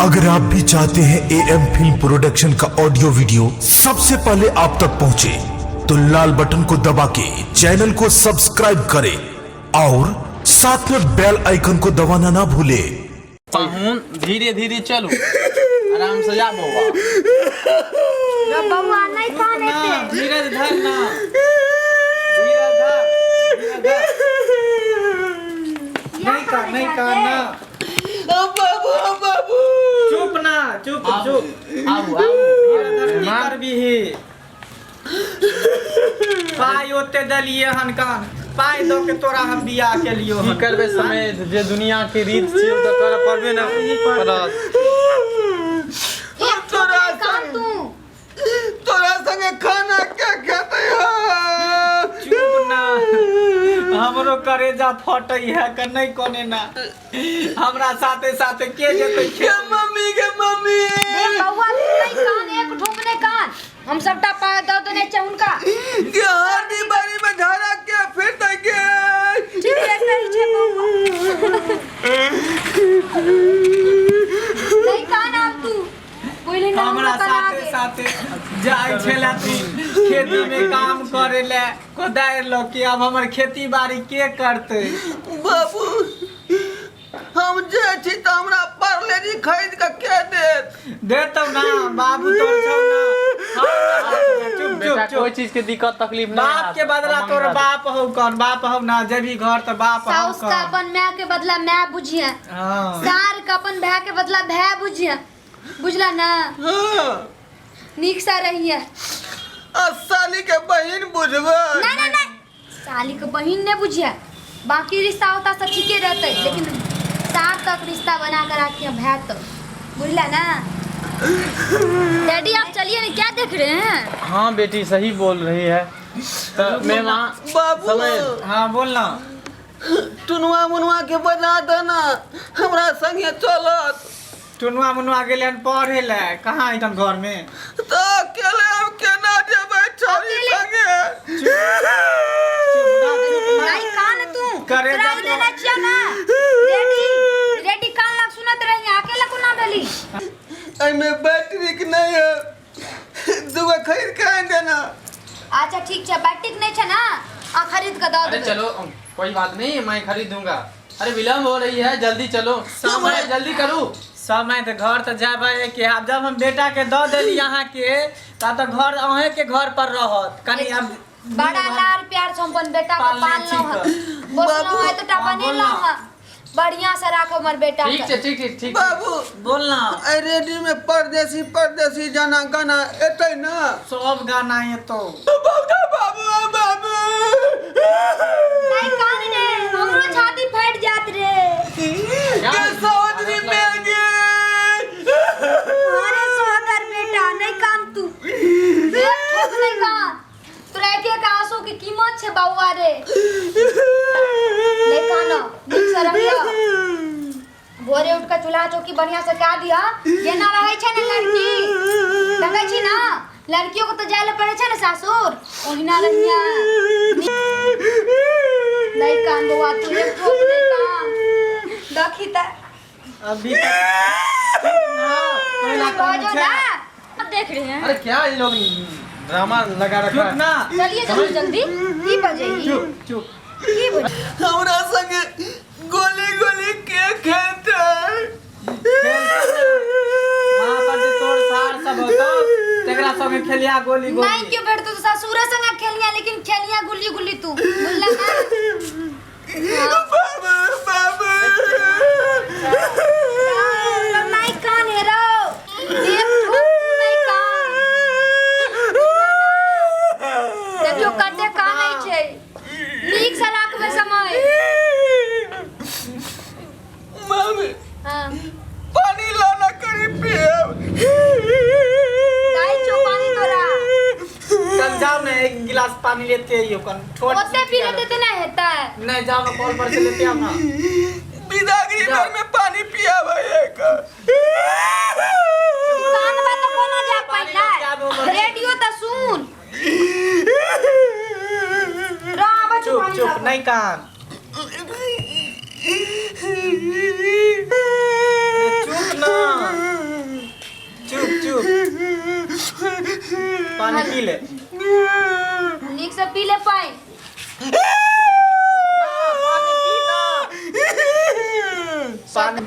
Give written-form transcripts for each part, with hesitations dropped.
अगर आप भी चाहते हैं AM फिल्म प्रोडक्शन का ऑडियो वीडियो सबसे पहले आप तक पहुंचे, तो लाल बटन को दबा के चैनल को सब्सक्राइब करें और साथ में बेल आइकन को दबाना ना भूले। धीरे धीरे चलो, आराम से जा बउआ। बउआ नहीं खाने पे धीरे धर ना, धीरे धर। नहीं खाना। बाबू चुप ना, चुप। कर भी है पाई ओते दलिए हनकान पाई दो के तोरा हम बियाह के लियो की करबे समय जे दुनिया के रीत छै त कर परबे ना तोरा संगे खाना क्या खेते हो? चुप ना, हमरो करेजा फटै है क नहीं कोने ना। हमरा साथे साथे के जेतै के मम्मी बउआ नहीं कान एक ठोकने कान हम सबटा पा दो तो नहीं चाहुन का के हड्डी बारी में झाड़ा के फिर तक के ठीक है कही छे बउआ नहीं कान आप तू पहले ना हमरा साथे साथे जाय छेला खेती में काम करे ले कोदार लो के अब हमर खेती बाड़ी के करते? बाबू हम जे छी त हमरा परलेजी खरीद के के देतौ ना बाबू तोर छौ ना। चुप कोई चीज के दिक्कत तकलीफ ना बाप के बदला तोर बाप हो कौन बाप हो ना जब भी घर त बाप हो साउस का अपन मां के बदला मां बुझिए हां सार का अपन भाई के बदला भाई बुझिए बुझला ना। नीक सा रहिए साली के बहन बुझबे नहीं साली के बहन ने बुझिए बाकी रिश्ता होता सब ठीके रहते लेकिन साथ तक रिश्ता बना कर रखिए भाई तक बुझला ना। डैडी आप चलिए ना क्या देख रहे हैं? हाँ बेटी सही बोल रही है तो मैं वहाँ बाबू हां बोलना टुनवा मुनवा के बना देना हमरा संगे चलत टुनवा मुनवा गेले पढ़े ले कहां इतन घर में तो अकेले हम केना जेबै छोरी संगे नहीं कान तू करे तोरा बाबू। देना चाहिए ना रेडी कान लग सुनत रही अकेला को ना भेली एमे बैटरी के नहीं है दुगो खरीद के आन देना। अच्छा ठीक है बैटिक नहीं है ना आ खरीद के दो अरे चलो कोई बात नहीं मैं खरीद दूंगा। अरे विलम्ब हो रही है जल्दी चलो समय जल्दी करूँ। समय तो घर तो जाबे के अब जब हम बेटा के दो देली यहाँ के तब तो घर अहे के घर पर रहत कनी अब बड़ा लार प्यार से अपन बेटा को पालने पाल लो ठीक बोसनो है तो टापा नहीं लो बढ़िया से राखो हमर बेटा ठीक के। है ठीक बाबू बोलना आई रेडी में परदेसी जाना गाना एतै ना सब गाना ये तो बाबू नहीं कान ने हमरो छाती फट जात रे के सौदरी में गे अरे सोहर बेटा नहीं काम तू एक ठोक नहीं काम तोरा के आंसू की कीमत छे बाबूआ रे नहीं कानो नीक से रहियो भोरे उठ के चूल्हा चौकी बढ़िया से का दिया जेना रहै छै ना लड़की देखै छी ना लड़कियों को तो जाय ले पड़े छै ना सासुर ओहिना रहिया नहीं काम बुआ तू एक ठोक नहीं काम देखी त अभी पहला बाजो ना अब देख रहे हैं अरे क्या ये लोग ड्रामा लगा रखा चुप है। ना चलिए जल्दी की बजे चुप की बजे हमरा संगे गोली के खेलते वहां पर जे तोर सार सब होतो तेकरा संगे खेलिया गोली नहीं क्यों बैठतो तो ससुर संग खेलिया लेकिन खेलिया गुल्ली तू बुझला ना बाबू नहीं कान है रो एक ठोक नहीं कान देखियो कटे कान नहीं छै नीक से राखबे समय मम्मी हां पानी लाना करी पिए काई छो पानी तोरा चल जाओ ना एक गिलास पानी लेते आइयो कन छोट ओते पी लेते तो नहीं हेता नहीं जाओ ना कॉल पर से लेते आओ ना बिदागरी भर में पानी पिया भाई का कान में तो कोनो जा पाइला रेडियो तो सुन रा बच्चू पानी चुप नहीं कान चुप ना पानी पी ले। नीक से पी ले पानी। पानी पी ना। पानी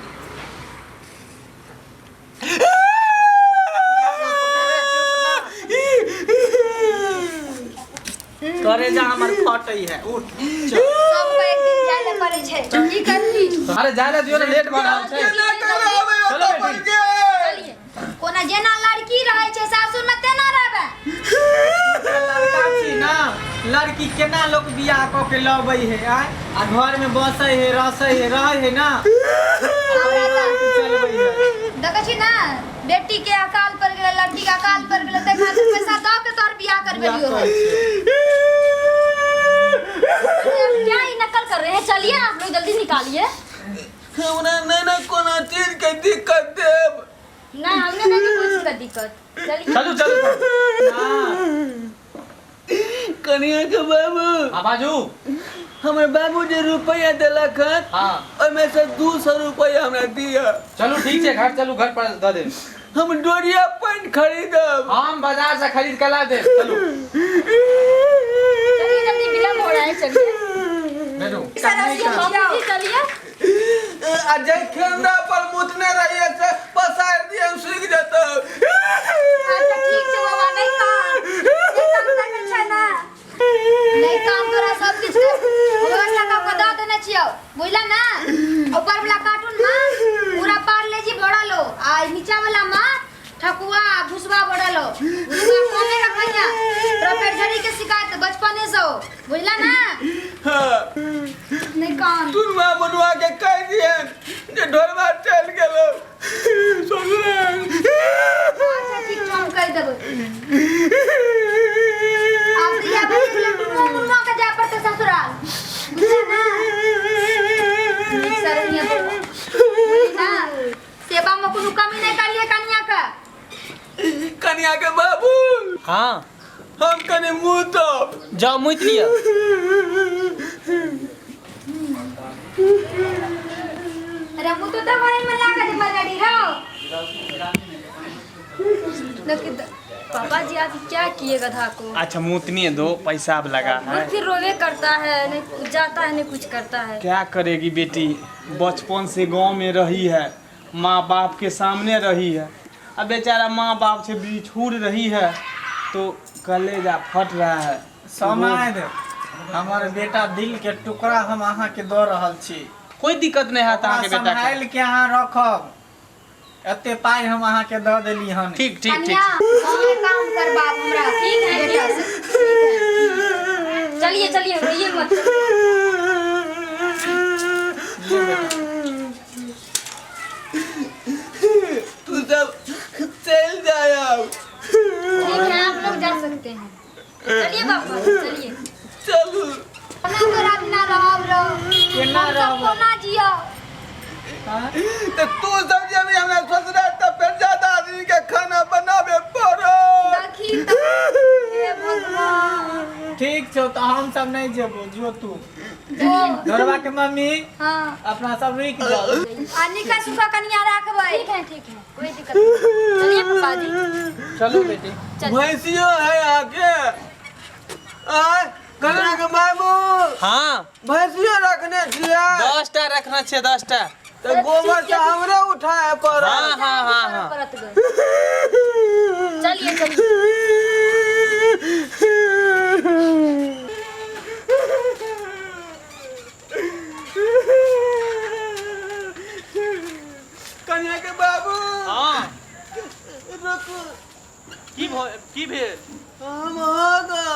करे जा हमर फटई है। उठ चल। सबको एक दिन जाय ले पड़े छै। की करबी? अरे जाले दियो ना, लेट भ रहल छै। चलो बेटी। चलिए। कोना जेना लड़की रहै छै सासुर में तेना रहबे। लड़का छी ना, लड़की केना लोग बियाह क के लबै है आ घर में बसै है, रहै है, रहै है ना। चलबै है। देखै छी ना, बेटी के अकाल पर गेलै, लड़की के अकाल पर गेलै, ते खातिर पैसा द के तोर बियाह करबेलियो है। क्या ही नकल कर रहे हैं? चलिए आप लोग जल्दी निकालिए। हमरा नहीं ना कोनो चीज के दिक्कत देब। ना हमने नहीं कुछ का दिक्कत। चलिए। चलू चलू। कनिया के बाबू, हां बाजू। हमर बाबू जे रुपया देलक हन, हां ओइमे से 200 रुपया हमरा दिया। चलू ठीक छै, घर चलू, घर पर द दे। हम डोरिया पेंट खरीदब। हम बाजार से खरीद के ला दे। चलू चलिए जल्दी विलम्ब हो रहा है। चलिए। बैठो। चलिए। अजय खेंदा पर मुतने रहिए से पसार दिए सूख जतो। अच्छा ठीक छै बाबा, नहीं काम छै ना, नहीं काम तोरा सब किछ भगवान लगा के द देने छियो, बुझला ना। ऊपर वाला कार्टून में पूरा पार्ले जी भरलो, आ नीचा वाला में ठकुआ भुसवा भरलो। भुसवा कोने रखैया तोरा पेटझड़ी के शिकायत बचपने से हो, बुझला ना। नहीं काम तुनवा बनवा के कह दिए जे ढोलवा चल गेलो। अच्छा ठीक हम कह देबो। आप दिया बचले मुन्ना के जा पड़ते ससुराल, बुझला ना। एक सरनिया बुझला, सेवा में कोनो कमी नहीं करिए कन्या का। कनिया के बाबू, हां हम कने मुंह तो जाओ मुइत लिया। अरे मुंह तो दवाई में लगा दे मलड़ी रहो। देखिए पापा जी आज क्या किए गधा को। अच्छा मुतनी दो, पैसा अब लगा है। फिर रोवे करता है, नहीं जाता है, नहीं कुछ करता है। क्या करेगी बेटी, बचपन से गांव में रही है, माँ बाप के सामने रही है। अब बेचारा माँ बाप से बिछुड़ रही है तो कलेजा फट रहा है। समाज हमर बेटा दिल के टुकड़ा हम अहाँ के दऽ रहल छी। कोई दिक्कत नहीं है अहाँ के बेटा के। संभाल के अहाँ रखब। एते पाई हम अहाँ के दऽ देली हन। ठीक ठीक ठीक। कन्या हमें काम करवा हमरा, ठीक है बेटा से, ठीक है। चलिए चलिए रोइए मत। ये बेटा। तू सब चल जाया। ठीक है आप लोग जा सकते हैं। चलिए बाबा चलिए। चलू ना तोरा बिना रहब रो, केना रहब? सबको ना जियो। तो तू सब जब हमरा ससुरा त फिर ज्यादा आदमी के खाना बनावे पड़ो। देखी तो हे भगवान। ठीक छौ तो हम सब नहीं जेबो, जो तू। तो घरवा के मम्मी हां अपना सब रुक जाओ। अनिका सुखा कन्या रखबै। ठीक है कोई दिक्कत नहीं। चलिए पापा जी। चलो बेटी। चलिए। भैंसियो है आगे। आय कन्या के बाबू, हाँ भैंसियो रखने छिया। 10 टा रखना चाहिए, 10 टा। तो गोबर से हमरे उठाए पड़ो। हाँ हाँ हाँ हाँ। परत गए। चलिए चलिए। कन्या के बाबू, हाँ रुको। की भेल? हम हो गए।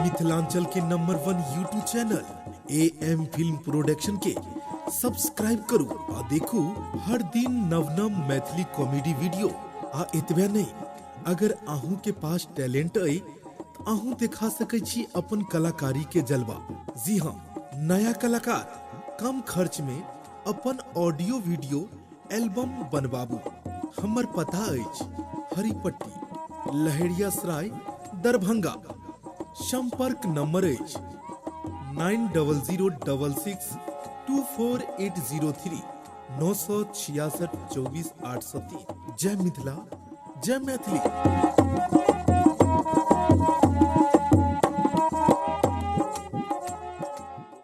मिथिलांचल के number 1 YouTube channel AM film production के सब्सक्राइब करू आ देखू हर दिन नव नव मैथिली कॉमेडी वीडियो। आ इतबे नहीं, अगर आहू के पास टैलेंट है अहूँ दिखा सकै छी अपन कलाकारी के जलवा। जी हाँ, नया कलाकार कम खर्च में अपन ऑडियो वीडियो एल्बम बनबाबू। हमर पता अछि हरिपट्टी, लहेरियासराय, दरभंगा। संपर्क नंबर अछि 9006624803 966 24 803। जय मिथिला, जय मैथिली।